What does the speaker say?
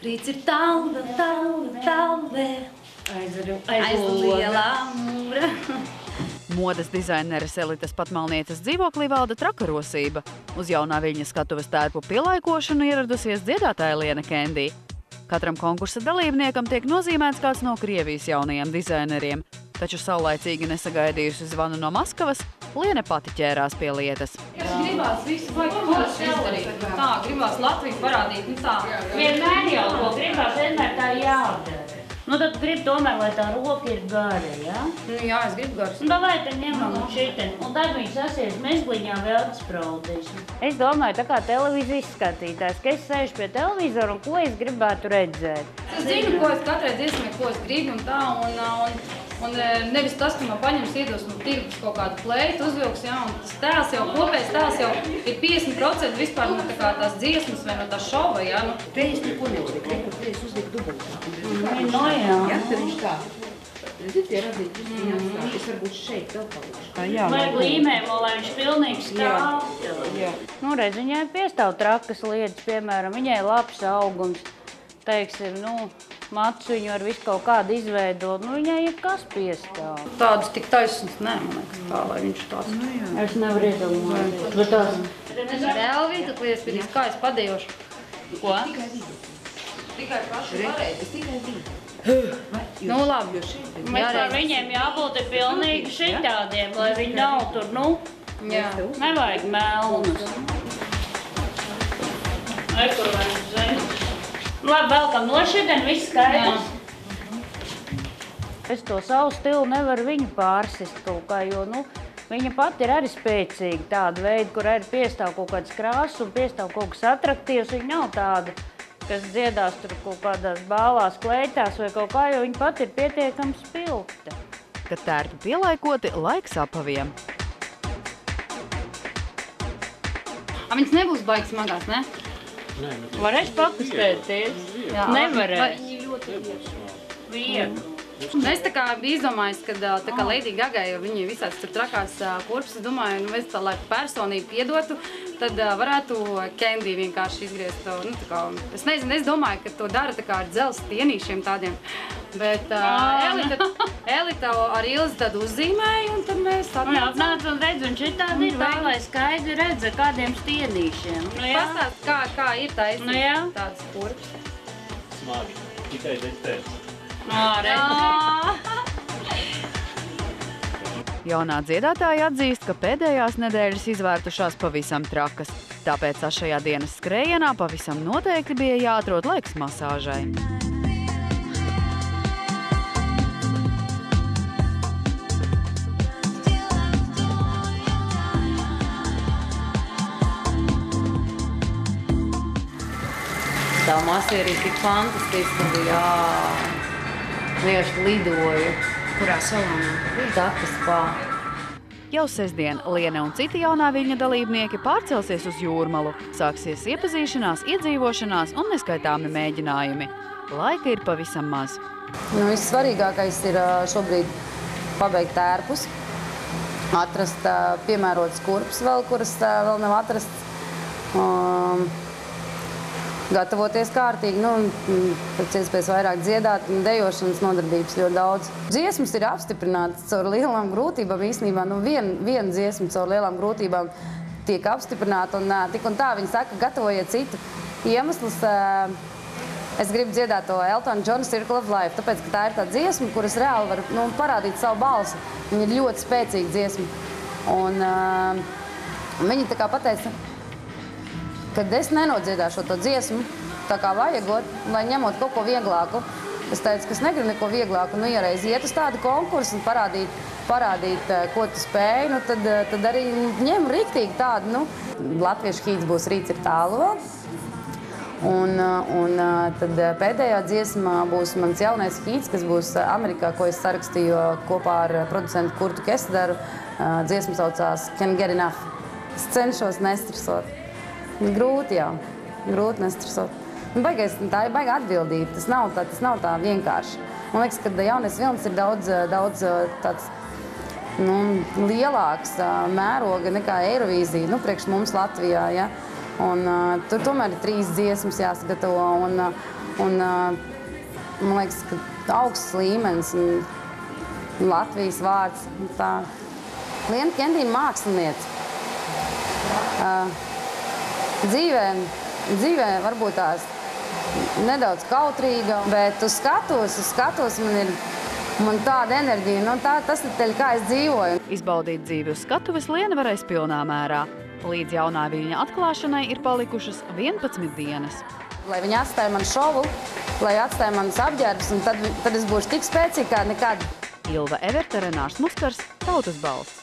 Rīts ir tālu, vēl. Aiz lielā mūra. Modes dizaineres Elites Patmalnieces dzīvoklī valda traka rosība. Uz jaunā Viļņa skatuves tērpu pielaikošanu ieradusies dziedātāja Liena Kendī. Katram konkursa dalībniekam tiek nozīmēts kāds no Krievijas jaunajiem dizaineriem. Taču saulaicīgi nesagaidījusi zvanu no Maskavas, Liene pati ķērās pie lietas. Gribās visu vajag forši izdarīt. Tā, gribās Latviju parādīt. Tā. Vienmēr jau to gribās, vienmēr tā jādara. Nu, tad gribi tomēr, lai tā roka ir gara, ja? Nu, jā, es gribu garas. Un vai te ņemam šitien, un tad viņi sasies mezgliņā vēl spraudīs. Es domāju, tā kā televīzijas skatītājs, ka es sēžu pie televīzora un ko es gribētu redzēt. Es zinu, ko es katrai dziesmai, ko es gribu un tā, un nevis tas, ka man paņems iedos no tirgus kaut kādu pleitu, uzvilks, jā, un tas tēls jau, kopējs tēls jau ir 50% vispār no tās dziesmas vai no tā šova, jā. Nu. Te es neko neuzliku, te es uzliku dubultā. No jā. Jā, te viņš tā. Redziet, tie radīt, es varbūt šeit vēl palūkšu. Vajag līmēmo, lai viņš pilnīgi stāv. Jā. Nu, redz, viņai piestāv trakas lietas, piemēram, viņai labs augums, teiksim, nu, maciņu ar visu kaut kādu izveidot, nu, viņai jebkas piestāv. Tādus tik taisnus, nē, man liekas, tā, lai viņš tāds. Nu, jā. Es nevaru iedomāt. Bet tās. Vēl vīta kliespīdīs, kā es padējošu. Ko? Tikai paši varēja. Es tikai vītu. Nu, labi. Mēs par viņiem jābūt pilnīgi šitādiem, lai viņi nav tur, nu, nevajag melnus. Kur vajag zem. Labi, velkam no šitien, viss skaidrs. Es to savu stilu nevaru viņu pārsist kaut kā, jo, nu, viņa pati ir arī spēcīga tāda veida, kur arī piestāv kaut kāds krāsas un piestāv kaut kas atraktīvs. Viņa nav tāda, kas dziedās tur kaut kādās bālās kleitās vai kaut kā, jo viņa pati ir pietiekami spilgta. Kad tērpi pielaikoti, laiks apaviem. Viņas nebūs baigi smagās, ne? Varēs pakustēties? Nevarēs. Viegli. Es tā kā biju izdomājis, ka tā kā Lady Gagai, jo viņi visāds tur trakās kurpes, es domāju, nu, es tā, lai personību piedotu, tad varētu Kendī vienkārši izgriezt to, nu, tā kā, es nezinu, es domāju, ka to dara tā kā ar dzelzs tienīšiem tādiem, bet Elita ar Ilzi tad uzzīmēja, un tad mēs atnāc un redz, un šitādi ir vēl, lai skaidri redza kādiem stienīšiem. Pastāst, kā ir taisnīgi tādas kurpes? Smagi, tikai dektēs. Jaunā dziedātāja atzīst, ka pēdējās nedēļas izvērtušās pavisam trakas. Tāpēc šajā dienas skrējienā pavisam noteikti bija jāatrod laiks masāžai. Tā masīri ir tik fantastiski, jā. Vienkārši lidoju. Kurā salonā? Dakas pā. Jau sestdien Liene un citi jaunā Viļņa dalībnieki pārcelsies uz Jūrmalu. Sāksies iepazīšanās, iedzīvošanās un neskaitāmi mēģinājumi. Laika ir pavisam maz. Nu, vissvarīgākais ir šobrīd pabeigt tērpus, atrast piemērotas kurpes vēl, kuras vēl nav atrasts. Gatavoties kārtīgi, pēc iespējas vairāk dziedāt, dejošanas nodarbības ļoti daudz. Dziesmas ir apstiprinātas caur lielām grūtībām, īstenībā, viena dziesma caur lielām grūtībām tiek apstiprināta, un tik un tā viņi saka, gatavojiet citu. Iemesls, es gribu dziedāt to Eltona Johna Circle of Life, tāpēc, ka tā ir tā dziesma, kuras reāli var parādīt savu balsi. Viņa ir ļoti spēcīga dziesma. Un viņi tā kā pateica, kad es nenodziedāšu to dziesmu, tā kā vajagot, lai ņemot kaut ko vieglāku. Es teicu, ka es negribu neko vieglāku, ja reiz iet uz tādu konkursu un parādīt, ko tu spēji, tad arī ņem riktīgi tādu, latviešu hīts būs Rīts ir tālu vēl. Un tad pēdējā dziesmā būs mans jaunais hīts, kas būs Amerikā, ko es sarakstīju kopā ar producentu Kurtu Kesdaru. Dziesma saucās Can't Get Enough. Es cenšos nestresot. Grūti jau, grūti nestresot. Tā ir baiga atbildība, tas nav tā vienkārši. Man liekas, ka jaunais vilnis ir daudz tāds lielāks mēroga nekā Eirovīzija, priekš mums Latvijā, ja? Un tur tomēr ir 3 dziesmas jāsagatavo. Un man liekas, ka augsts līmenis un Latvijas vārds. Tā. Liena Kendī ir māksliniece. Dzīvē varbūt tās nedaudz kautrīga, bet uz skatos man tāda enerģija. Nu, tas ir teļ, kā es dzīvoju. Izbaudīt dzīvi uz skatuves Liena varēs pilnā mērā. Līdz jaunā viļņa atklāšanai ir palikušas 11 dienas. Lai viņi atstāja man šovu, lai atstāja manas apģērbus, un tad es būšu tik spēcīga kā nekad. Ilva Everte, Renārs Muskars, Tautas balss.